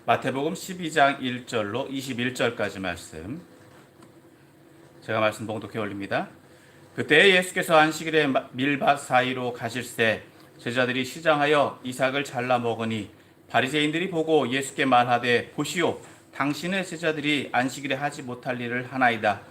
마태복음 12장 1절로 21절까지 말씀 제가 말씀 봉독해 올립니다. 그때 예수께서 안식일에 밀밭 사이로 가실새 제자들이 시장하여 이삭을 잘라 먹으니 바리새인들이 보고 예수께 말하되 보시오 당신의 제자들이 안식일에 하지 못할 일을 하나이다.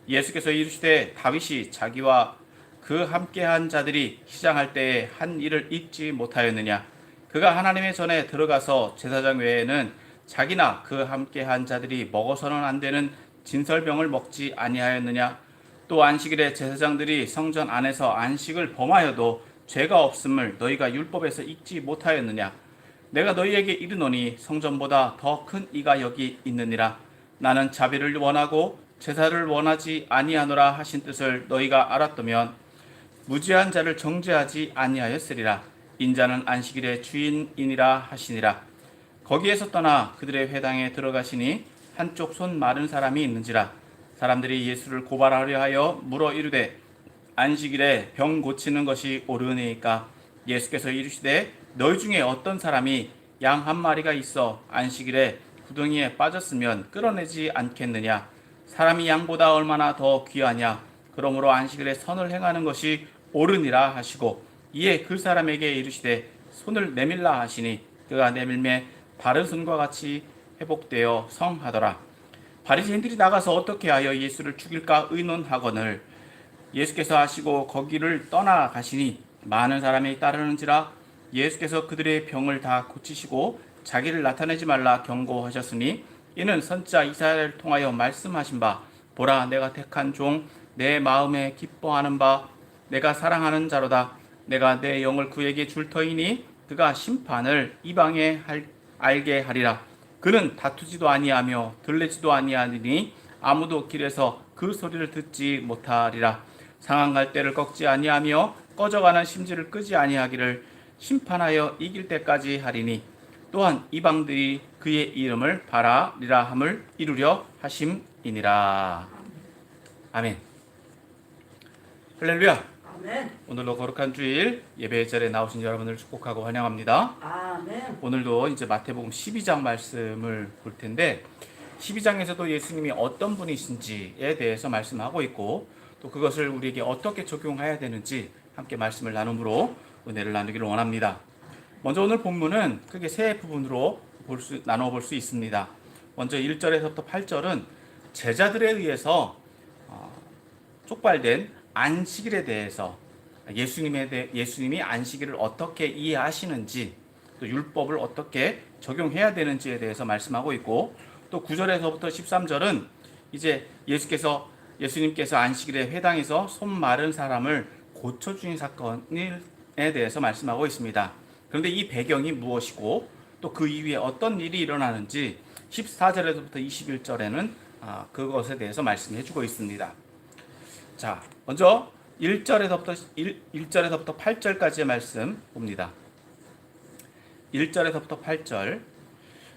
예수께서 이르시되 다윗이 자기와 그 함께한 자들이 시장할 때에 한 일을 잊지 못하였느냐. 그가 하나님의 전에 들어가서 제사장 외에는 자기나 그 함께한 자들이 먹어서는 안 되는 진설병을 먹지 아니하였느냐. 또 안식일에 제사장들이 성전 안에서 안식을 범하여도 죄가 없음을 너희가 율법에서 읽지 못하였느냐. 내가 너희에게 이르노니 성전보다 더 큰 이가 여기 있느니라. 나는 자비를 원하고 제사를 원하지 아니하노라 하신 뜻을 너희가 알았다면 무죄한 자를 정죄하지 아니하였으리라. 인자는 안식일의 주인이니라 하시니라. 거기에서 떠나 그들의 회당에 들어가시니 한쪽 손 마른 사람이 있는지라. 사람들이 예수를 고발하려 하여 물어 이르되 안식일에 병 고치는 것이 옳으니까. 예수께서 이르시되 너희 중에 어떤 사람이 양 한 마리가 있어 안식일에 구덩이에 빠졌으면 끌어내지 않겠느냐. 사람이 양보다 얼마나 더 귀하냐. 그러므로 안식일에 선을 행하는 것이 옳으니라 하시고 이에 그 사람에게 이르시되 손을 내밀라 하시니 그가 내밀매 바른 손과 같이 회복되어 성하더라. 바리새인들이 나가서 어떻게 하여 예수를 죽일까 의논하거늘 예수께서 하시고 거기를 떠나가시니 많은 사람이 따르는지라. 예수께서 그들의 병을 다 고치시고 자기를 나타내지 말라 경고하셨으니 이는 선지자 이사야를 통하여 말씀하신 바 보라 내가 택한 종 내 마음에 기뻐하는 바 내가 사랑하는 자로다. 내가 내 영을 그에게 줄 터이니 그가 심판을 이방에 알게 하리라. 그는 다투지도 아니하며 들레지도 아니하니 아무도 길에서 그 소리를 듣지 못하리라. 상한 갈대를 꺾지 아니하며 꺼져가는 심지를 끄지 아니하기를 심판하여 이길 때까지 하리니 또한 이방들이 그의 이름을 바라리라 함을 이루려 하심이니라. 아멘. 할렐루야. 아멘. 오늘도 거룩한 주일 예배의 자리에 나오신 여러분을 축복하고 환영합니다. 아멘. 오늘도 이제 마태복음 12장 말씀을 볼 텐데 12장에서도 예수님이 어떤 분이신지에 대해서 말씀하고 있고 또 그것을 우리에게 어떻게 적용해야 되는지 함께 말씀을 나눔으로 은혜를 나누기를 원합니다. 먼저 오늘 본문은 크게 세 부분으로 나눠 볼 수 있습니다. 먼저 1절에서부터 8절은 제자들에 의해서 촉발된 안식일에 대해서 예수님이 안식일을 어떻게 이해하시는지 또 율법을 어떻게 적용해야 되는지에 대해서 말씀하고 있고 또 9절에서부터 13절은 이제 예수님께서 안식일에 회당에서 손 마른 사람을 고쳐주신 사건에 대해서 말씀하고 있습니다. 그런데 이 배경이 무엇이고 또 그 이후에 어떤 일이 일어나는지 14절에서부터 21절에는 그것에 대해서 말씀해 주고 있습니다. 자, 먼저 1절에서부터 8절까지의 말씀 봅니다. 1절에서부터 8절.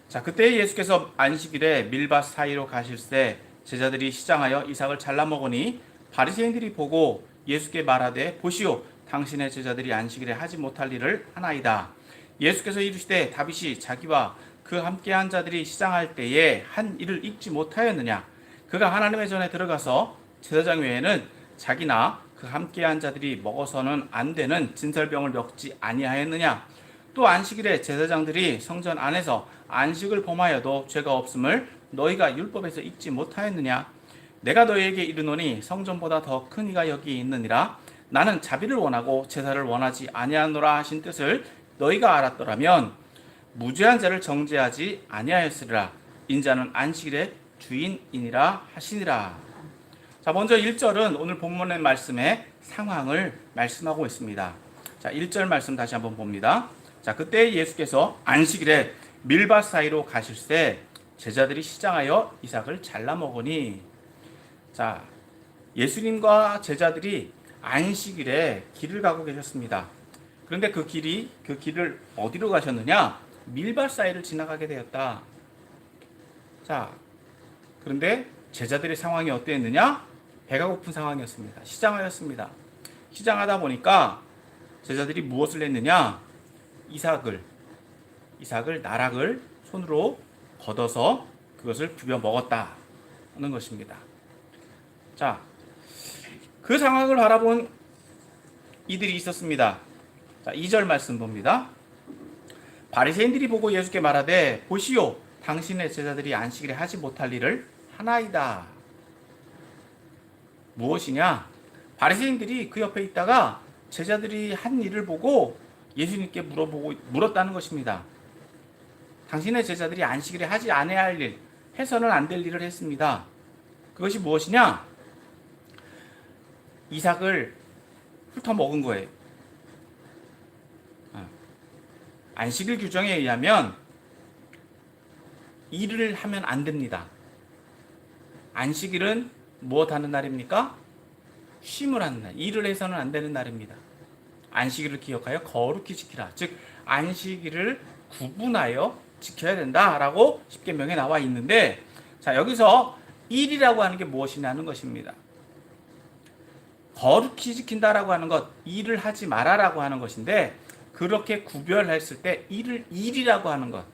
자, 그때 예수께서 안식일에 밀밭 사이로 가실새 제자들이 시장하여 이삭을 잘라 먹으니 바리새인들이 보고 예수께 말하되 보시오 당신의 제자들이 안식일에 하지 못할 일을 하나이다. 예수께서 이르시되 다윗이 자기와 그 함께한 자들이 시장할 때에 한 일을 잊지 못하였느냐. 그가 하나님의 전에 들어가서 제사장 외에는 자기나 그 함께한 자들이 먹어서는 안 되는 진설병을 먹지 아니하였느냐. 또 안식일에 제사장들이 성전 안에서 안식을 범하여도 죄가 없음을 너희가 율법에서 읽지 못하였느냐. 내가 너희에게 이르노니 성전보다 더 큰 이가 여기 있느니라. 나는 자비를 원하고 제사를 원하지 아니하노라 하신 뜻을 너희가 알았더라면 무죄한 자를 정죄하지 아니하였으리라. 인자는 안식일의 주인이니라 하시니라. 자, 먼저 1절은 오늘 본문의 말씀의 상황을 말씀하고 있습니다. 자, 1절 말씀 다시 한번 봅니다. 자, 그때 예수께서 안식일에 밀밭 사이로 가실새 제자들이 시장하여 이삭을 잘라 먹으니. 자, 예수님과 제자들이 안식일에 길을 가고 계셨습니다. 그런데 그 길을 어디로 가셨느냐? 밀밭 사이를 지나가게 되었다. 자, 그런데 제자들의 상황이 어땠느냐? 배가 고픈 상황이었습니다. 시장하였습니다. 시장하다 보니까 제자들이 무엇을 했느냐? 이삭을 나락을 손으로 걷어서 그것을 부벼 먹었다는 것입니다. 자, 그 상황을 바라본 이들이 있었습니다. 자, 2절 말씀 봅니다. 바리새인들이 보고 예수께 말하되 보시오, 당신의 제자들이 안식일에 하지 못할 일을 하나이다. 무엇이냐? 바리새인들이 그 옆에 있다가 제자들이 한 일을 보고 예수님께 물었다는 것입니다. 당신의 제자들이 안식일에 하지 않아야 할 일, 해서는 안 될 일을 했습니다. 그것이 무엇이냐? 이삭을 훑어먹은 거예요. 안식일 규정에 의하면 일을 하면 안 됩니다. 안식일은 무엇 하는 날입니까? 쉼을 하는 날. 일을 해서는 안 되는 날입니다. 안식일을 기억하여 거룩히 지키라. 즉 안식일을 구분하여 지켜야 된다라고 십계명에 나와 있는데, 자, 여기서 일이라고 하는 게 무엇이냐는 것입니다. 거룩히 지킨다라고 하는 것, 일을 하지 마라라고 하는 것인데, 그렇게 구별했을 때 일이라고 하는 것,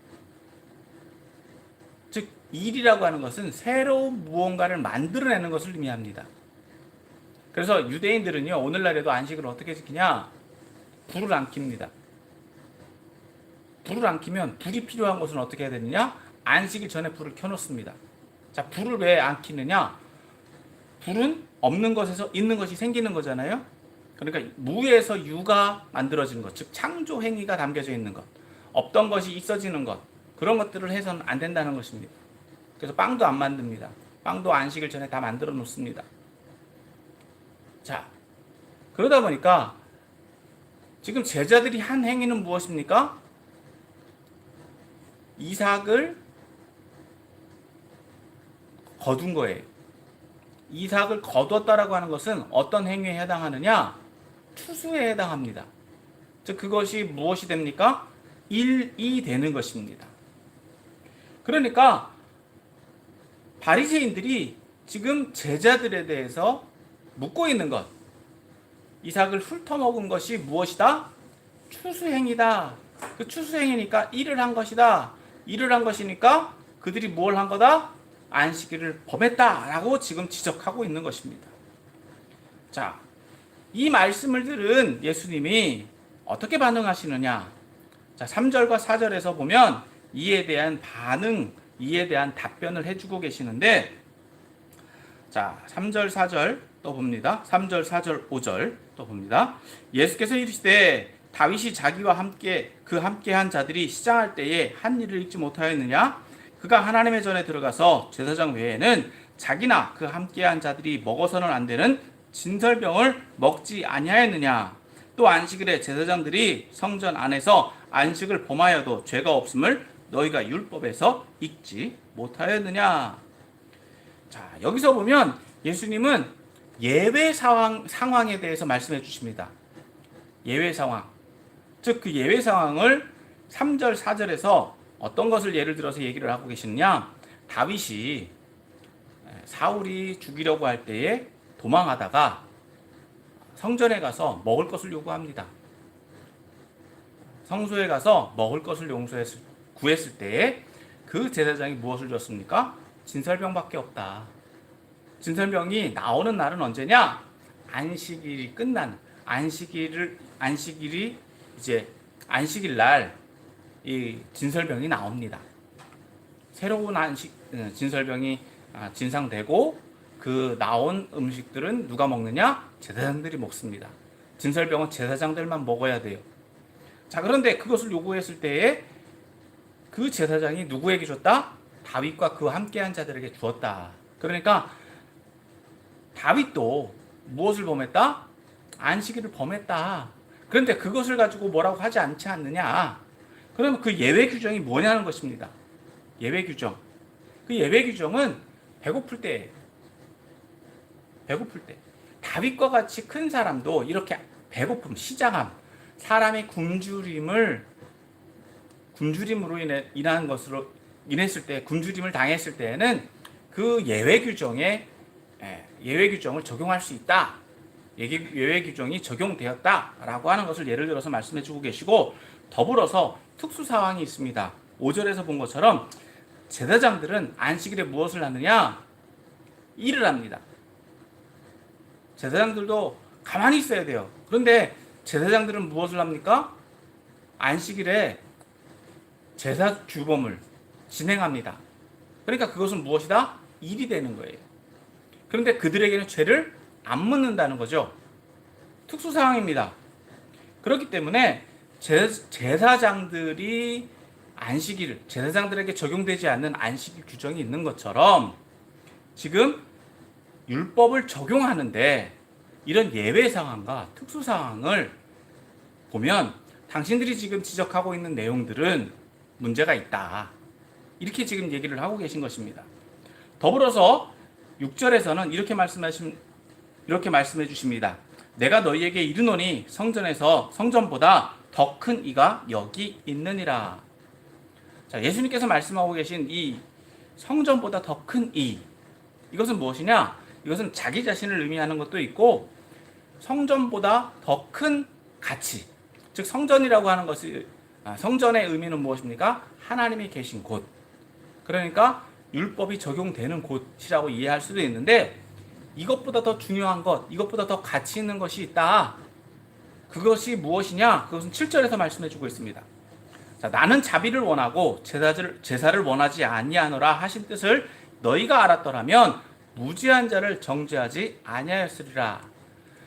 즉 일이라고 하는 것은 새로운 무언가를 만들어내는 것을 의미합니다. 그래서 유대인들은요, 오늘날에도 안식을 어떻게 지키냐? 불을 안 킵니다. 불을 안 켜면 불이 필요한 것은 어떻게 해야 되느냐? 안식일 전에 불을 켜놓습니다. 자, 불을 왜 안 켜느냐? 불은 없는 것에서 있는 것이 생기는 거잖아요. 그러니까 무에서 유가 만들어지는 것, 즉 창조 행위가 담겨져 있는 것, 없던 것이 있어지는 것, 그런 것들을 해서는 안 된다는 것입니다. 그래서 빵도 안 만듭니다. 빵도 안식일 전에 다 만들어 놓습니다. 자, 그러다 보니까 지금 제자들이 한 행위는 무엇입니까? 이삭을 거둔 거예요. 이삭을 거뒀다라고 하는 것은 어떤 행위에 해당하느냐? 추수에 해당합니다. 즉 그것이 무엇이 됩니까? 일이 되는 것입니다. 그러니까 바리새인들이 지금 제자들에 대해서 묻고 있는 것, 이삭을 훑어먹은 것이 무엇이다? 추수행위다. 그 추수행위니까 일을 한 것이다. 일을 한 것이니까 그들이 뭘 한 거다? 안식일을 범했다라고 지금 지적하고 있는 것입니다. 자, 이 말씀을 들은 예수님이 어떻게 반응하시느냐? 자, 3절과 4절에서 보면 이에 대한 반응, 이에 대한 답변을 해주고 계시는데, 자, 3절, 4절 또 봅니다. 3절, 4절, 5절 또 봅니다. 예수께서 이르시되 다윗이 자기와 함께 함께한 자들이 시장할 때에 한 일을 잊지 못하였느냐? 그가 하나님의 전에 들어가서 제사장 외에는 자기나 그 함께한 자들이 먹어서는 안 되는 진설병을 먹지 아니하였느냐? 또 안식일에 제사장들이 성전 안에서 안식을 범하여도 죄가 없음을 너희가 율법에서 읽지 못하였느냐? 자, 여기서 보면 예수님은 예외 상황에 대해서 말씀해 주십니다. 예외 상황. 즉 그 예외 상황을 3절, 4절에서 어떤 것을 예를 들어서 얘기를 하고 계시느냐? 다윗이 사울이 죽이려고 할 때에 도망하다가 성전에 가서 먹을 것을 요구합니다. 성소에 가서 먹을 것을 구했을 때에 그 제사장이 무엇을 줬습니까? 진설병밖에 없다. 진설병이 나오는 날은 언제냐? 안식일이 끝난 안식일이 이제 안식일 날 이 진설병이 나옵니다. 새로운 진설병이 진상되고 그 나온 음식들은 누가 먹느냐? 제사장들이 먹습니다. 진설병은 제사장들만 먹어야 돼요. 자, 그런데 그것을 요구했을 때에 그 제사장이 누구에게 줬다? 다윗과 그 함께한 자들에게 주었다. 그러니까 다윗도 무엇을 범했다? 안식일을 범했다. 그런데 그것을 가지고 뭐라고 하지 않지 않느냐? 그러면 그 예외 규정이 뭐냐는 것입니다. 예외 규정. 그 예외 규정은 배고플 때예요. 배고플 때. 다윗과 같이 큰 사람도 이렇게 배고픔, 시장함, 사람의 굶주림으로 인한 것으로 인했을 때, 굶주림을 당했을 때에는 그 예외 규정을 적용할 수 있다. 예외 규정이 적용되었다라고 하는 것을 예를 들어서 말씀해 주고 계시고, 더불어서 특수 상황이 있습니다. 5절에서 본 것처럼 제사장들은 안식일에 무엇을 하느냐? 일을 합니다. 제사장들도 가만히 있어야 돼요. 그런데 제사장들은 무엇을 합니까? 안식일에 제사 규범을 진행합니다. 그러니까 그것은 무엇이다? 일이 되는 거예요. 그런데 그들에게는 죄를 안 묻는다는 거죠. 특수사항입니다. 그렇기 때문에 제사장들이 안식일, 제사장들에게 적용되지 않는 안식일 규정이 있는 것처럼 지금 율법을 적용하는데 이런 예외 상황과 특수 상황을 보면 당신들이 지금 지적하고 있는 내용들은 문제가 있다. 이렇게 지금 얘기를 하고 계신 것입니다. 더불어서 6절에서는 이렇게 말씀해 주십니다. 내가 너희에게 이르노니 성전보다 더 큰 이가 여기 있느니라. 자, 예수님께서 말씀하고 계신 이 성전보다 더 큰 이, 이것은 무엇이냐? 이것은 자기 자신을 의미하는 것도 있고 성전보다 더 큰 가치, 즉 성전이라고 하는 것이 성전의 의미는 무엇입니까? 하나님이 계신 곳. 그러니까 율법이 적용되는 곳이라고 이해할 수도 있는데 이것보다 더 중요한 것, 이것보다 더 가치 있는 것이 있다. 그것이 무엇이냐? 그것은 7절에서 말씀해 주고 있습니다. 자, 나는 자비를 원하고 제사를 원하지 아니하노라 하신 뜻을 너희가 알았더라면 무죄한 자를 정죄하지 아니하였으리라.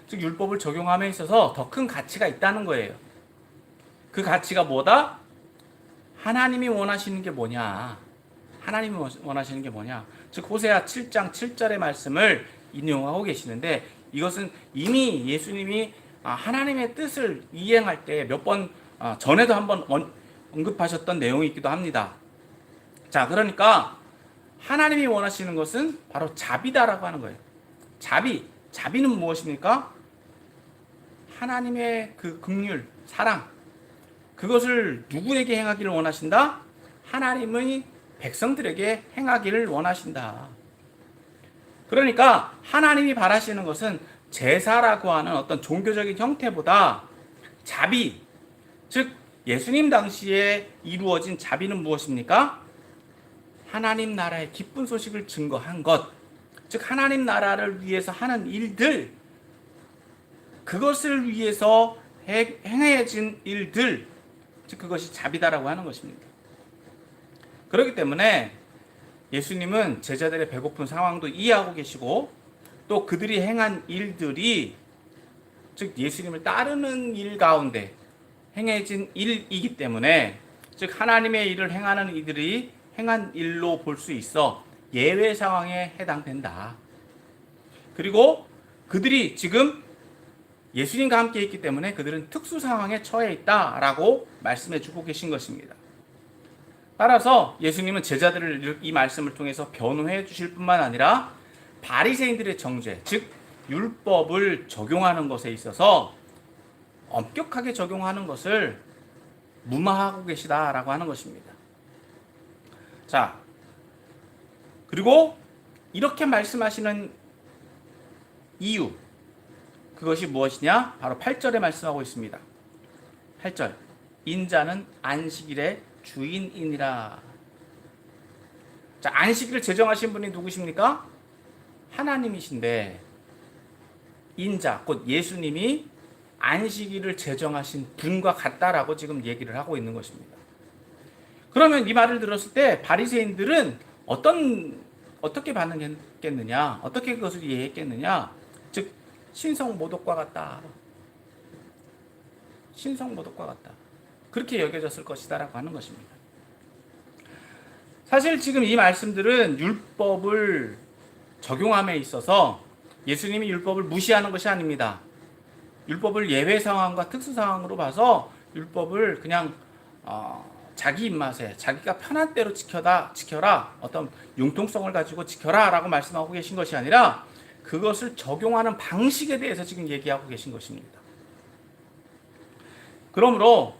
즉 율법을 적용함에 있어서 더 큰 가치가 있다는 거예요. 그 가치가 뭐다? 하나님이 원하시는 게 뭐냐? 하나님이 원하시는 게 뭐냐? 즉 호세아 7장 7절의 말씀을 인용하고 계시는데 이것은 이미 예수님이 하나님의 뜻을 이행할 때 몇 번 전에도 한번 언급하셨던 내용이기도 합니다. 자, 그러니까 하나님이 원하시는 것은 바로 자비다라고 하는 거예요. 자비는 무엇입니까? 하나님의 그 긍휼, 사랑, 그것을 누구에게 행하기를 원하신다? 하나님의 백성들에게 행하기를 원하신다. 그러니까 하나님이 바라시는 것은 제사라고 하는 어떤 종교적인 형태보다 자비, 즉 예수님 당시에 이루어진 자비는 무엇입니까? 하나님 나라의 기쁜 소식을 증거한 것, 즉 하나님 나라를 위해서 하는 일들, 그것을 위해서 행해진 일들, 즉 그것이 자비다라고 하는 것입니다. 그렇기 때문에 예수님은 제자들의 배고픈 상황도 이해하고 계시고 또 그들이 행한 일들이 즉 예수님을 따르는 일 가운데 행해진 일이기 때문에 즉 하나님의 일을 행하는 이들이 행한 일로 볼 수 있어 예외 상황에 해당된다. 그리고 그들이 지금 예수님과 함께 있기 때문에 그들은 특수 상황에 처해 있다라고 말씀해 주고 계신 것입니다. 따라서 예수님은 제자들을 이 말씀을 통해서 변호해 주실 뿐만 아니라 바리새인들의 정죄, 즉 율법을 적용하는 것에 있어서 엄격하게 적용하는 것을 무마하고 계시다라고 하는 것입니다. 자, 그리고 이렇게 말씀하시는 이유, 그것이 무엇이냐? 바로 8절에 말씀하고 있습니다. 8절, 인자는 안식일의 주인이니라. 자, 안식일을 제정하신 분이 누구십니까? 하나님이신데 인자, 곧 예수님이 안식일을 제정하신 분과 같다라고 지금 얘기를 하고 있는 것입니다. 그러면 이 말을 들었을 때 바리새인들은 어떻게 반응했겠느냐? 어떻게 그것을 이해했겠느냐? 즉 신성모독과 같다. 신성모독과 같다. 그렇게 여겨졌을 것이다라고 하는 것입니다. 사실 지금 이 말씀들은 율법을 적용함에 있어서 예수님이 율법을 무시하는 것이 아닙니다. 율법을 예외 상황과 특수 상황으로 봐서 율법을 그냥 자기 입맛에 자기가 편한 대로 지켜라 어떤 융통성을 가지고 지켜라 라고 말씀하고 계신 것이 아니라 그것을 적용하는 방식에 대해서 지금 얘기하고 계신 것입니다. 그러므로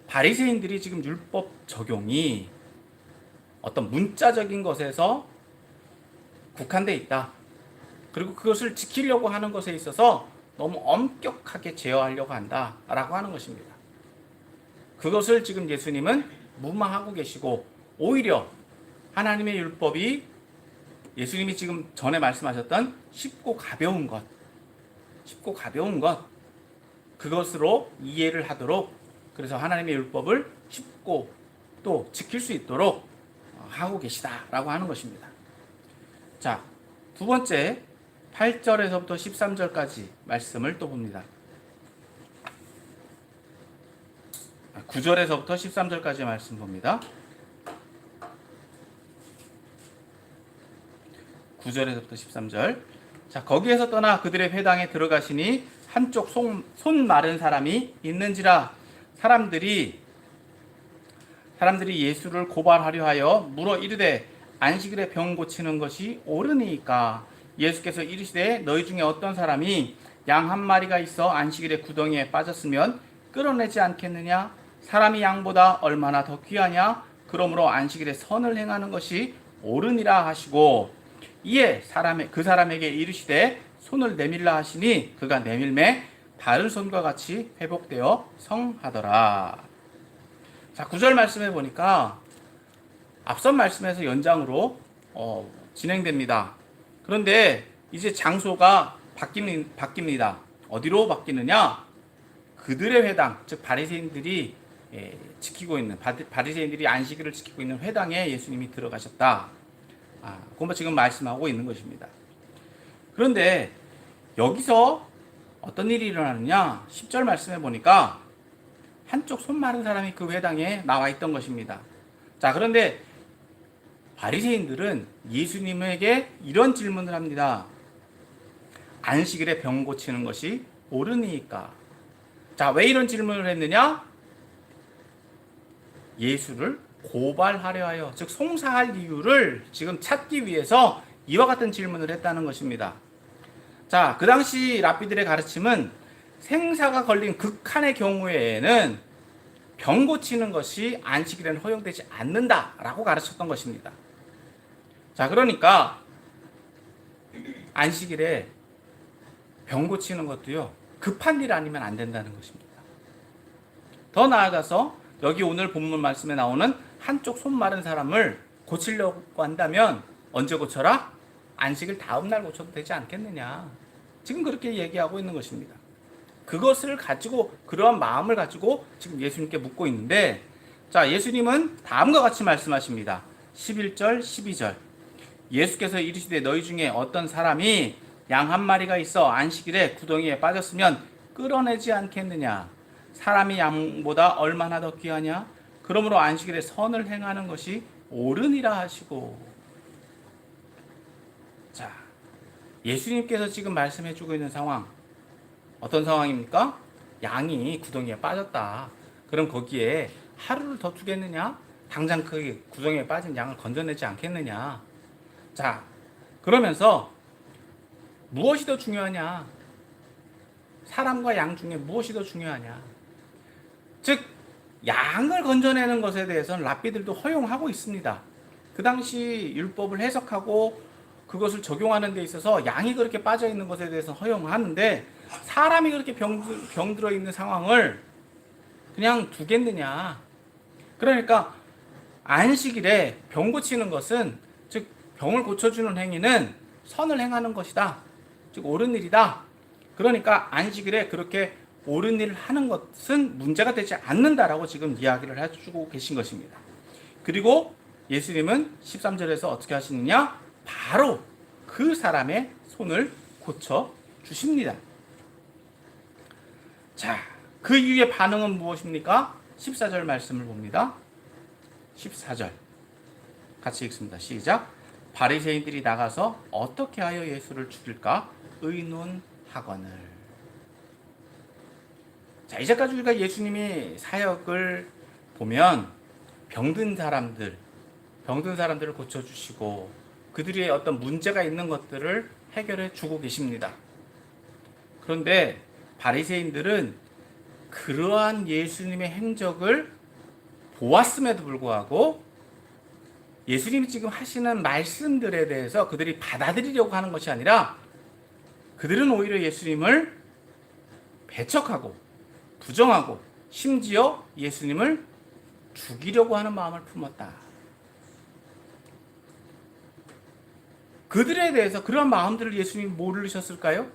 바리새인들이 지금 율법 적용이 어떤 문자적인 것에서 국한되어 있다. 그리고 그것을 지키려고 하는 것에 있어서 너무 엄격하게 제어하려고 한다라고 하는 것입니다. 그것을 지금 예수님은 무마하고 계시고, 오히려 하나님의 율법이 예수님이 지금 전에 말씀하셨던 쉽고 가벼운 것, 그것으로 이해를 하도록, 그래서 하나님의 율법을 쉽고 또 지킬 수 있도록 하고 계시다라고 하는 것입니다. 자, 두 번째 8절에서부터 13절까지 말씀을 또 봅니다. 9절에서부터 13절까지 말씀 봅니다. 9절에서부터 13절. 자, 거기에서 떠나 그들의 회당에 들어가시니 한쪽 손 마른 사람이 있는지라. 사람들이 예수를 고발하려 하여 물어 이르되 안식일에 병 고치는 것이 옳으니까. 예수께서 이르시되 너희 중에 어떤 사람이 양 한 마리가 있어 안식일에 구덩이에 빠졌으면 끌어내지 않겠느냐? 사람이 양보다 얼마나 더 귀하냐? 그러므로 안식일에 선을 행하는 것이 옳으니라 하시고, 이에 그 사람에게 이르시되 손을 내밀라 하시니 그가 내밀매 다른 손과 같이 회복되어 성하더라. 자, 9절 말씀해 보니까 앞선 말씀에서 연장으로 진행됩니다. 그런데 이제 장소가 바뀝니다. 어디로 바뀌느냐? 그들의 회당, 즉 바리새인들이 지키고 있는, 바리새인들이 안식일을 지키고 있는 회당에 예수님이 들어가셨다. 그건 지금 말씀하고 있는 것입니다. 그런데 여기서 어떤 일이 일어나느냐? 10절 말씀해 보니까 한쪽 손 마른 사람이 그 회당에 나와 있던 것입니다. 자, 그런데 바리새인들은 예수님에게 이런 질문을 합니다. 안식일에 병 고치는 것이 옳으니까. 자, 왜 이런 질문을 했느냐? 예수를 고발하려 하여, 즉 송사할 이유를 지금 찾기 위해서 이와 같은 질문을 했다는 것입니다. 자, 그 당시 랍비들의 가르침은 생사가 걸린 극한의 경우에는 병 고치는 것이 안식일에는 허용되지 않는다라고 가르쳤던 것입니다. 자, 그러니까 안식일에 병 고치는 것도요, 급한 일 아니면 안 된다는 것입니다. 더 나아가서 여기 오늘 본문 말씀에 나오는 한쪽 손 마른 사람을 고치려고 한다면 언제 고쳐라? 안식일 다음 날 고쳐도 되지 않겠느냐. 지금 그렇게 얘기하고 있는 것입니다. 그것을 가지고, 그러한 마음을 가지고 지금 예수님께 묻고 있는데, 자, 예수님은 다음과 같이 말씀하십니다. 11절, 12절. 예수께서 이르시되 너희 중에 어떤 사람이 양 한 마리가 있어 안식일에 구덩이에 빠졌으면 끌어내지 않겠느냐? 사람이 양보다 얼마나 더 귀하냐? 그러므로 안식일에 선을 행하는 것이 옳으니라 하시고. 자, 예수님께서 지금 말씀해주고 있는 상황, 어떤 상황입니까? 양이 구덩이에 빠졌다. 그럼 거기에 하루를 더 두겠느냐? 당장 그 구덩이에 빠진 양을 건져내지 않겠느냐? 자, 그러면서 무엇이 더 중요하냐? 사람과 양 중에 무엇이 더 중요하냐? 즉, 양을 건져내는 것에 대해서는 랍비들도 허용하고 있습니다. 그 당시 율법을 해석하고 그것을 적용하는 데 있어서 양이 그렇게 빠져 있는 것에 대해서 허용하는데, 사람이 그렇게 병들어 있는 상황을 그냥 두겠느냐? 그러니까 안식일에 병 고치는 것은, 즉 병을 고쳐주는 행위는 선을 행하는 것이다. 즉 옳은 일이다. 그러니까 안식일에 그렇게 옳은 일을 하는 것은 문제가 되지 않는다라고 지금 이야기를 해주고 계신 것입니다. 그리고 예수님은 13절에서 어떻게 하시느냐? 바로 그 사람의 손을 고쳐 주십니다. 자, 그 이후의 반응은 무엇입니까? 14절 말씀을 봅니다. 14절 같이 읽습니다. 시작. 바리새인들이 나가서 어떻게 하여 예수를 죽일까 의논하거늘. 자, 이제까지 우리가 예수님이 사역을 보면 병든 사람들을 고쳐주시고 그들의 어떤 문제가 있는 것들을 해결해 주고 계십니다. 그런데 바리새인들은 그러한 예수님의 행적을 보았음에도 불구하고 예수님이 지금 하시는 말씀들에 대해서 그들이 받아들이려고 하는 것이 아니라, 그들은 오히려 예수님을 배척하고 부정하고 심지어 예수님을 죽이려고 하는 마음을 품었다. 그들에 대해서 그런 마음들을 예수님이 모르셨을까요?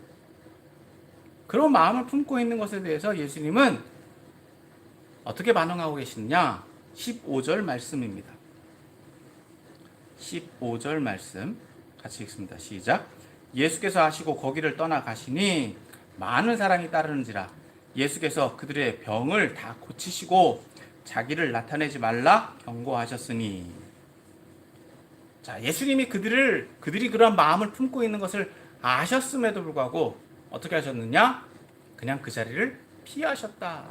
그런 마음을 품고 있는 것에 대해서 예수님은 어떻게 반응하고 계시느냐? 15절 말씀입니다. 15절 말씀 같이 읽습니다. 시작. 예수께서 하시고 거기를 떠나 가시니 많은 사람이 따르는지라. 예수께서 그들의 병을 다 고치시고 자기를 나타내지 말라 경고하셨으니. 자, 예수님이 그들이 그런 마음을 품고 있는 것을 아셨음에도 불구하고 어떻게 하셨느냐? 그냥 그 자리를 피하셨다.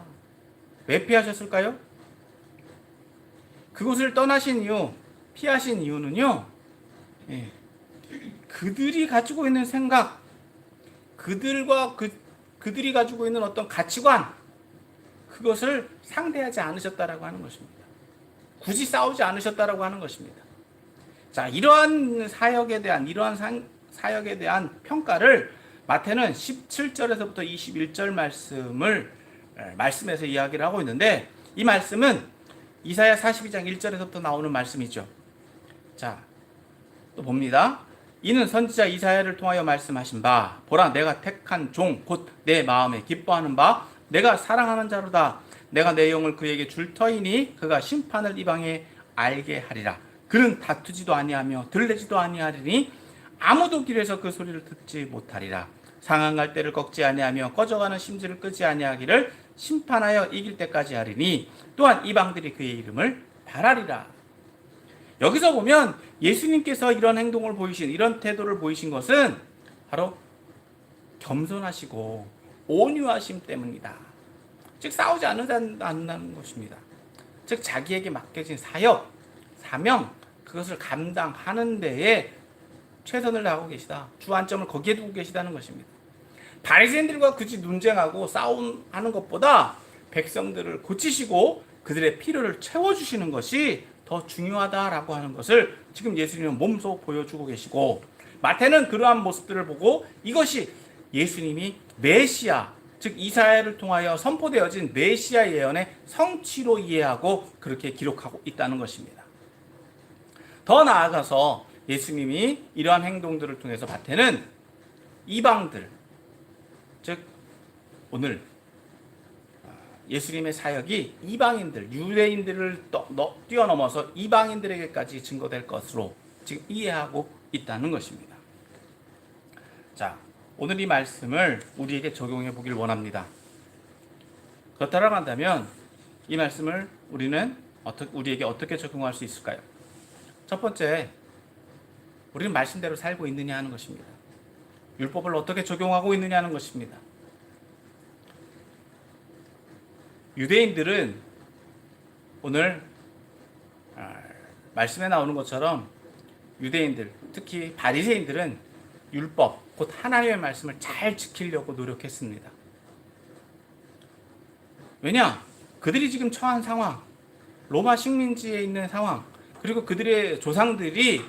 왜 피하셨을까요? 그곳을 떠나신 이유, 피하신 이유는요, 그들이 가지고 있는 생각, 그들이 가지고 있는 어떤 가치관, 그것을 상대하지 않으셨다라고 하는 것입니다. 굳이 싸우지 않으셨다라고 하는 것입니다. 자, 이러한 사역에 대한 평가를 마태는 17절에서부터 21절 말씀에서 이야기를 하고 있는데, 이 말씀은 이사야 42장 1절에서부터 나오는 말씀이죠. 자, 또 봅니다. 이는 선지자 이사야를 통하여 말씀하신 바, 보라 내가 택한 종 곧 내 마음에 기뻐하는 바 내가 사랑하는 자로다. 내가 내 영을 그에게 줄 터이니 그가 심판을 이방에 알게 하리라. 그는 다투지도 아니하며 들레지도 아니하리니 아무도 길에서 그 소리를 듣지 못하리라. 상한 때를 꺾지 아니하며 꺼져가는 심지를 끄지 아니하기를 심판하여 이길 때까지 하리니 또한 이방들이 그의 이름을 바라리라. 여기서 보면 예수님께서 이런 행동을 보이신, 이런 태도를 보이신 것은 바로 겸손하시고 온유하심 때문이다. 즉 싸우지 않는다는 것입니다. 즉 자기에게 맡겨진 사역, 사명, 그것을 감당하는 데에 최선을 다하고 계시다. 주안점을 거기에 두고 계시다는 것입니다. 바리새인들과 굳이 논쟁하고 싸움하는 것보다 백성들을 고치시고 그들의 필요를 채워주시는 것이 더 중요하다라고 하는 것을 지금 예수님은 몸소 보여주고 계시고, 마태는 그러한 모습들을 보고 이것이 예수님이 메시아, 즉 이사야를 통하여 선포되어진 메시아 예언의 성취로 이해하고 그렇게 기록하고 있다는 것입니다. 더 나아가서 예수님이 이러한 행동들을 통해서 마태는 이방들, 즉 오늘 예수님의 사역이 이방인들, 유대인들을 뛰어넘어서 이방인들에게까지 증거될 것으로 지금 이해하고 있다는 것입니다. 자, 오늘 이 말씀을 우리에게 적용해 보길 원합니다. 그렇다고 한다면 이 말씀을 우리에게 어떻게 적용할 수 있을까요? 첫 번째, 우리는 말씀대로 살고 있느냐 하는 것입니다. 율법을 어떻게 적용하고 있느냐 하는 것입니다. 유대인들은 오늘 말씀에 나오는 것처럼 유대인들, 특히 바리새인들은 율법, 곧 하나님의 말씀을 잘 지키려고 노력했습니다. 왜냐? 그들이 지금 처한 상황, 로마 식민지에 있는 상황, 그리고 그들의 조상들이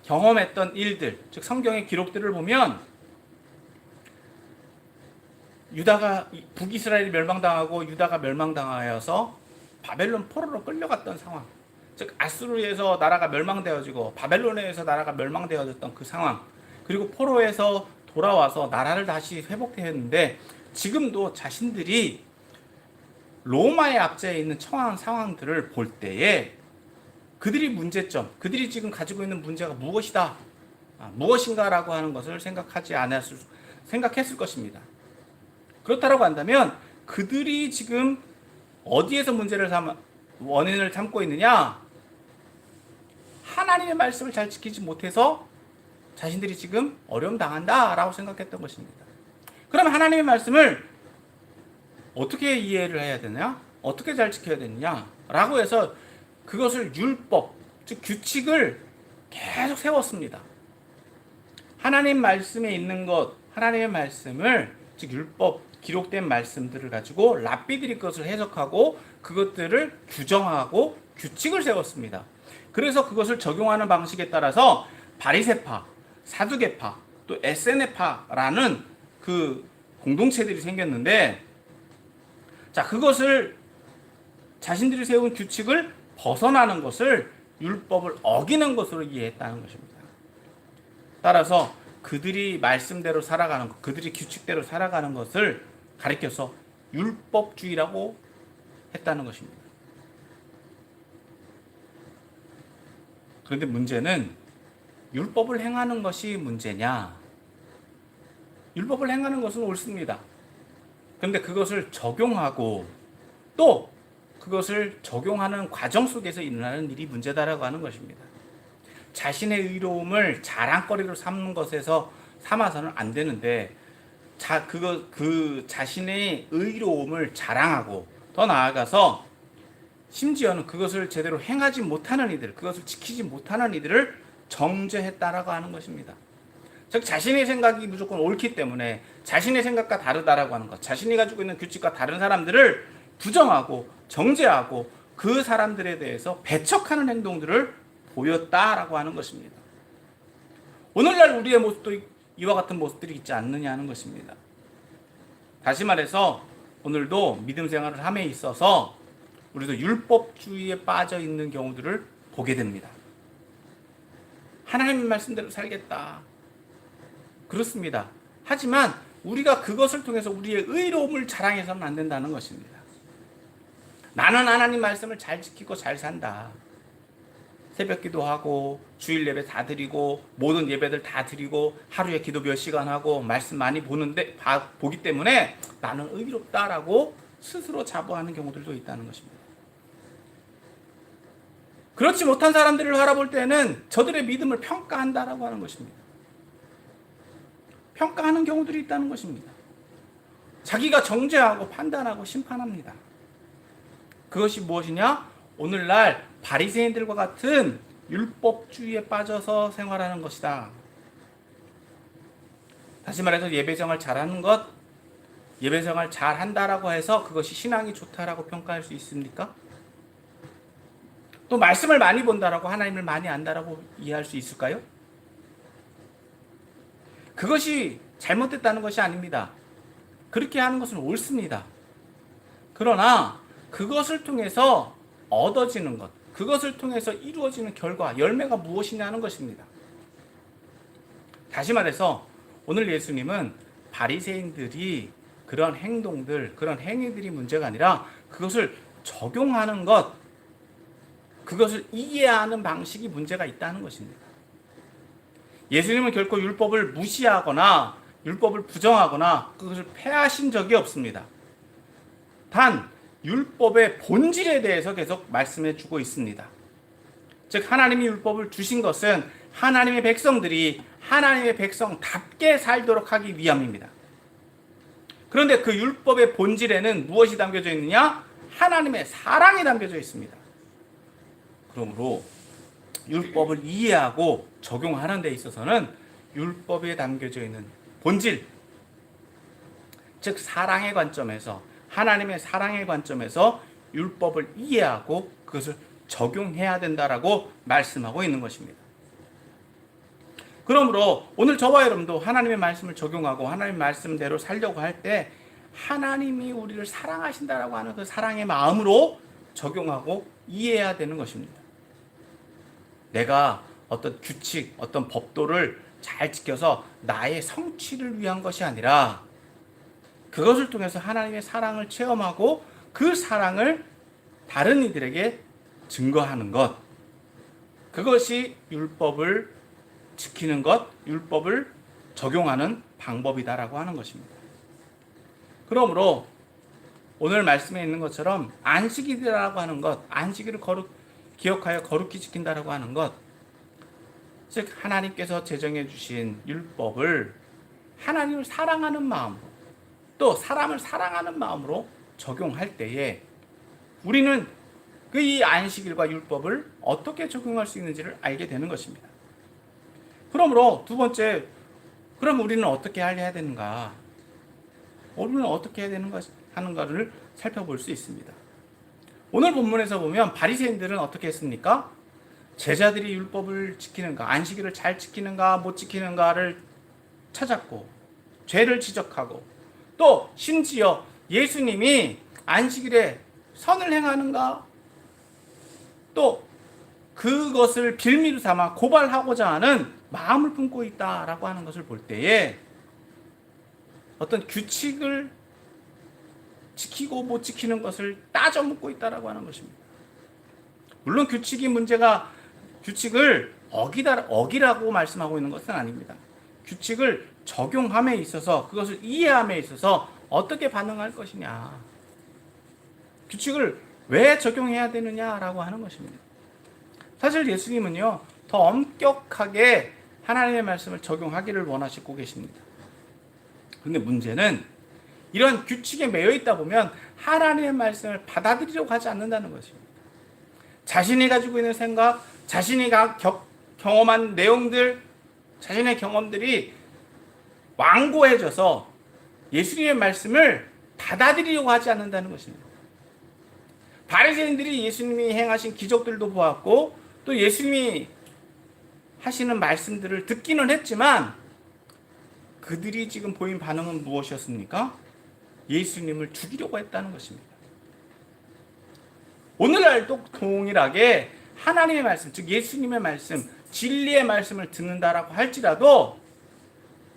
경험했던 일들, 즉 성경의 기록들을 보면 북이스라엘이 멸망당하고 유다가 멸망당하여서 바벨론 포로로 끌려갔던 상황, 즉 아수르에서 나라가 멸망되어지고 바벨론에 의해서 나라가 멸망되어졌던 그 상황, 그리고 포로에서 돌아와서 나라를 다시 회복되었는데 지금도 자신들이 로마의 압제에 있는 처한 상황들을 볼 때에 그들이 지금 가지고 있는 문제가 무엇인가라고 하는 것을 생각했을 것입니다. 그렇다고 한다면 그들이 지금 어디에서 원인을 삼고 있느냐? 하나님의 말씀을 잘 지키지 못해서 자신들이 지금 어려움 당한다라고 생각했던 것입니다. 그러면 하나님의 말씀을 어떻게 이해를 해야 되냐? 어떻게 잘 지켜야 되느냐? 라고 해서 그것을 율법, 즉 규칙을 계속 세웠습니다. 하나님 말씀에 있는 것, 하나님의 말씀을, 즉 율법, 기록된 말씀들을 가지고 랍비들이 그것을 해석하고 그것들을 규정하고 규칙을 세웠습니다. 그래서 그것을 적용하는 방식에 따라서 바리새파, 사두개파, 또 에세네파라는 그 공동체들이 생겼는데, 자, 그것을 자신들이 세운 규칙을 벗어나는 것을 율법을 어기는 것으로 이해했다는 것입니다. 따라서 그들이 말씀대로 살아가는 것, 그들이 규칙대로 살아가는 것을 가리켜서 율법주의라고 했다는 것입니다. 그런데 문제는 율법을 행하는 것이 문제냐? 율법을 행하는 것은 옳습니다. 그런데 그것을 적용하고 또 그것을 적용하는 과정 속에서 일어나는 일이 문제다라고 하는 것입니다. 자신의 의로움을 자랑거리로 삼는 것에서 삼아서는 안 되는데 그 자신의 의로움을 자랑하고 더 나아가서 심지어는 그것을 제대로 행하지 못하는 이들, 그것을 지키지 못하는 이들을 정죄했다라고 하는 것입니다. 즉 자신의 생각이 무조건 옳기 때문에 자신의 생각과 다르다라고 하는 것, 자신이 가지고 있는 규칙과 다른 사람들을 부정하고 정죄하고 그 사람들에 대해서 배척하는 행동들을 보였다라고 하는 것입니다. 오늘날 우리의 모습도 이와 같은 모습들이 있지 않느냐 하는 것입니다. 다시 말해서 오늘도 믿음 생활을 함에 있어서 우리도 율법주의에 빠져 있는 경우들을 보게 됩니다. 하나님의 말씀대로 살겠다. 그렇습니다. 하지만 우리가 그것을 통해서 우리의 의로움을 자랑해서는 안 된다는 것입니다. 나는 하나님 말씀을 잘 지키고 잘 산다. 새벽 기도하고 주일 예배 다 드리고 모든 예배들 다 드리고 하루에 기도 몇 시간 하고 말씀 많이 보기 때문에 나는 의롭다라고 스스로 자부하는 경우들도 있다는 것입니다. 그렇지 못한 사람들을 바라볼 때는 저들의 믿음을 평가한다라고 하는 것입니다. 평가하는 경우들이 있다는 것입니다. 자기가 정죄하고 판단하고 심판합니다. 그것이 무엇이냐? 오늘날 바리새인들과 같은 율법주의에 빠져서 생활하는 것이다. 다시 말해서 예배생활 잘하는 것, 예배생활 잘한다라고 해서 그것이 신앙이 좋다라고 평가할 수 있습니까? 또 말씀을 많이 본다라고 하나님을 많이 안다라고 이해할 수 있을까요? 그것이 잘못됐다는 것이 아닙니다. 그렇게 하는 것은 옳습니다. 그러나 그것을 통해서 얻어지는 것, 그것을 통해서 이루어지는 결과, 열매가 무엇이냐는 것입니다. 다시 말해서 오늘 예수님은 바리새인들이 그런 행동들, 그런 행위들이 문제가 아니라 그것을 적용하는 것, 그것을 이해하는 방식이 문제가 있다는 것입니다. 예수님은 결코 율법을 무시하거나 율법을 부정하거나 그것을 폐하신 적이 없습니다. 단 율법의 본질에 대해서 계속 말씀해 주고 있습니다. 즉 하나님이 율법을 주신 것은 하나님의 백성들이 하나님의 백성답게 살도록 하기 위함입니다. 그런데 그 율법의 본질에는 무엇이 담겨져 있느냐? 하나님의 사랑이 담겨져 있습니다. 그러므로 율법을 이해하고 적용하는 데 있어서는 율법에 담겨져 있는 본질, 즉 사랑의 관점에서, 하나님의 사랑의 관점에서 율법을 이해하고 그것을 적용해야 된다라고 말씀하고 있는 것입니다. 그러므로 오늘 저와 여러분도 하나님의 말씀을 적용하고 하나님의 말씀대로 살려고 할 때 하나님이 우리를 사랑하신다라고 하는 그 사랑의 마음으로 적용하고 이해해야 되는 것입니다. 내가 어떤 규칙, 어떤 법도를 잘 지켜서 나의 성취를 위한 것이 아니라 그것을 통해서 하나님의 사랑을 체험하고 그 사랑을 다른 이들에게 증거하는 것, 그것이 율법을 지키는 것, 율법을 적용하는 방법이다라고 하는 것입니다. 그러므로 오늘 말씀에 있는 것처럼 안식일이라고 하는 것, 안식일을 기억하여 거룩히 지킨다라고 하는 것, 즉 하나님께서 제정해 주신 율법을 하나님을 사랑하는 마음으로 또 사람을 사랑하는 마음으로 적용할 때에 우리는 이 안식일과 율법을 어떻게 적용할 수 있는지를 알게 되는 것입니다. 그러므로 두 번째, 그럼 우리는 어떻게 해야 되는가? 우리는 어떻게 해야 하는가를 살펴볼 수 있습니다. 오늘 본문에서 보면 바리새인들은 어떻게 했습니까? 제자들이 율법을 지키는가, 안식일을 잘 지키는가, 못 지키는가를 찾았고 죄를 지적하고 또 심지어 예수님이 안식일에 선을 행하는가? 또 그것을 빌미로 삼아 고발하고자 하는 마음을 품고 있다라고 하는 것을 볼 때에 어떤 규칙을 지키고 못 지키는 것을 따져 묻고 있다라고 하는 것입니다. 물론 규칙을 어기라고 말씀하고 있는 것은 아닙니다. 규칙을 적용함에 있어서 그것을 이해함에 있어서 어떻게 반응할 것이냐, 규칙을 왜 적용해야 되느냐라고 하는 것입니다. 사실 예수님은요, 더 엄격하게 하나님의 말씀을 적용하기를 원하시고 계십니다. 그런데 문제는 이런 규칙에 매여 있다 보면 하나님의 말씀을 받아들이려고 하지 않는다는 것입니다. 자신이 가지고 있는 생각, 자신이 경험한 내용들, 자신의 경험들이 완고해져서 예수님의 말씀을 받아들이려고 하지 않는다는 것입니다. 바리새인들이 예수님이 행하신 기적들도 보았고 또 예수님이 하시는 말씀들을 듣기는 했지만 그들이 지금 보인 반응은 무엇이었습니까? 예수님을 죽이려고 했다는 것입니다. 오늘날도 동일하게 하나님의 말씀, 즉 예수님의 말씀, 진리의 말씀을 듣는다라고 할지라도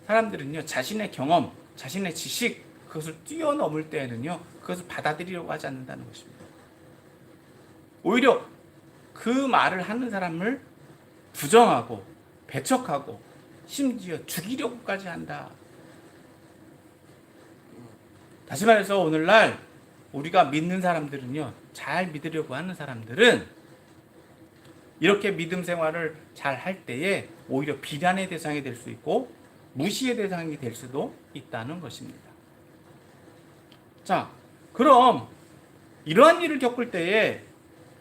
사람들은요, 자신의 경험, 자신의 지식, 그것을 뛰어넘을 때에는요, 그것을 받아들이려고 하지 않는다는 것입니다. 오히려 그 말을 하는 사람을 부정하고 배척하고 심지어 죽이려고까지 한다. 다시 말해서 오늘날 우리가 믿는 사람들은요, 잘 믿으려고 하는 사람들은 이렇게 믿음 생활을 잘 할 때에 오히려 비난의 대상이 될 수 있고 무시의 대상이 될 수도 있다는 것입니다. 자, 그럼 이러한 일을 겪을 때에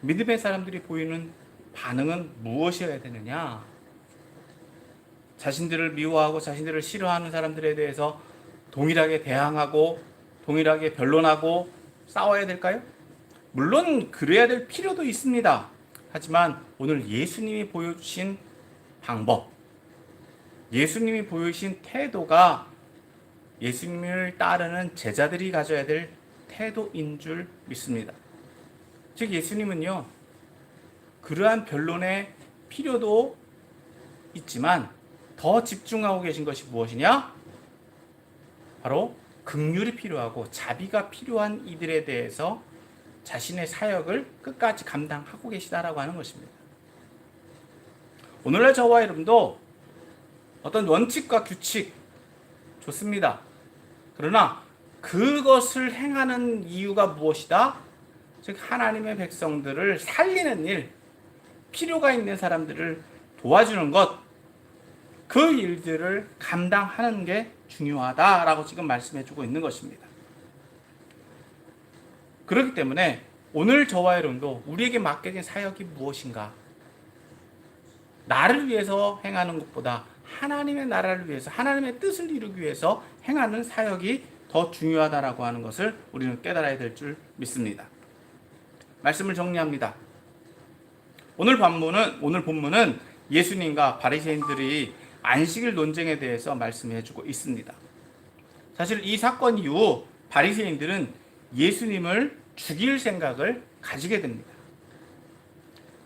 믿음의 사람들이 보이는 반응은 무엇이어야 되느냐? 자신들을 미워하고 자신들을 싫어하는 사람들에 대해서 동일하게 대항하고 동일하게 변론하고 싸워야 될까요? 물론 그래야 될 필요도 있습니다. 하지만 오늘 예수님이 보여주신 방법, 예수님이 보여주신 태도가 예수님을 따르는 제자들이 가져야 될 태도인 줄 믿습니다. 즉 예수님은요, 그러한 변론의 필요도 있지만 더 집중하고 계신 것이 무엇이냐? 바로 긍휼이 필요하고 자비가 필요한 이들에 대해서 자신의 사역을 끝까지 감당하고 계시다라고 하는 것입니다. 오늘날 저와 여러분도 어떤 원칙과 규칙 좋습니다. 그러나 그것을 행하는 이유가 무엇이다? 즉 하나님의 백성들을 살리는 일, 필요가 있는 사람들을 도와주는 것, 그 일들을 감당하는 게 중요하다라고 지금 말씀해주고 있는 것입니다. 그렇기 때문에 오늘 저와 여러분도 우리에게 맡겨진 사역이 무엇인가? 나를 위해서 행하는 것보다 하나님의 나라를 위해서, 하나님의 뜻을 이루기 위해서 행하는 사역이 더 중요하다라고 하는 것을 우리는 깨달아야 될 줄 믿습니다. 말씀을 정리합니다. 오늘 본문은 예수님과 바리새인들이 안식일 논쟁에 대해서 말씀해주고 있습니다. 사실 이 사건 이후 바리새인들은 예수님을 죽일 생각을 가지게 됩니다.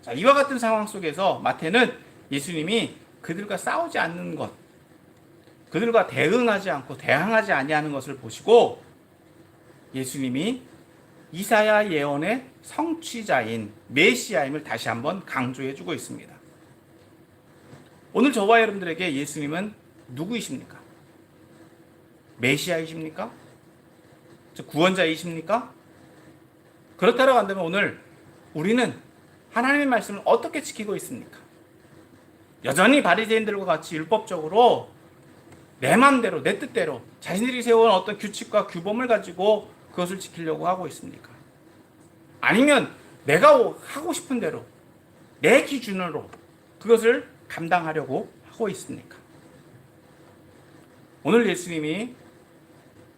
자, 이와 같은 상황 속에서 마태는 예수님이 그들과 싸우지 않는 것, 그들과 대응하지 않고 대항하지 아니하는 것을 보시고 예수님이 이사야 예언의 성취자인 메시아임을 다시 한번 강조해주고 있습니다. 오늘 저와 여러분들에게 예수님은 누구이십니까? 메시아이십니까? 구원자이십니까? 그렇다고 한다면 오늘 우리는 하나님의 말씀을 어떻게 지키고 있습니까? 여전히 바리새인들과 같이 율법적으로 내 마음대로, 내 뜻대로 자신들이 세운 어떤 규칙과 규범을 가지고 그것을 지키려고 하고 있습니까? 아니면 내가 하고 싶은 대로 내 기준으로 그것을 감당하려고 하고 있습니까? 오늘 예수님이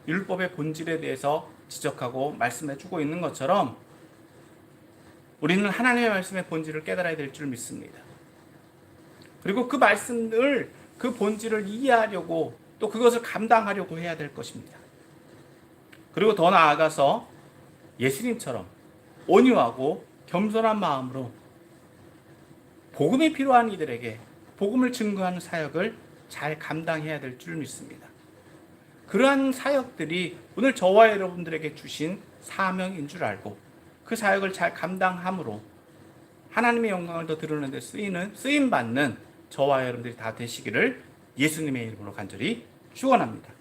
율법의 본질에 대해서 지적하고 말씀해주고 있는 것처럼 우리는 하나님의 말씀의 본질을 깨달아야 될 줄 믿습니다. 그리고 그 말씀을, 그 본질을 이해하려고 또 그것을 감당하려고 해야 될 것입니다. 그리고 더 나아가서 예수님처럼 온유하고 겸손한 마음으로 복음이 필요한 이들에게 복음을 증거하는 사역을 잘 감당해야 될 줄 믿습니다. 그러한 사역들이 오늘 저와 여러분들에게 주신 사명인 줄 알고 그 사역을 잘 감당함으로 하나님의 영광을 더 드러내는 데 쓰임받는 저와 여러분들이 다 되시기를 예수님의 이름으로 간절히 축원합니다.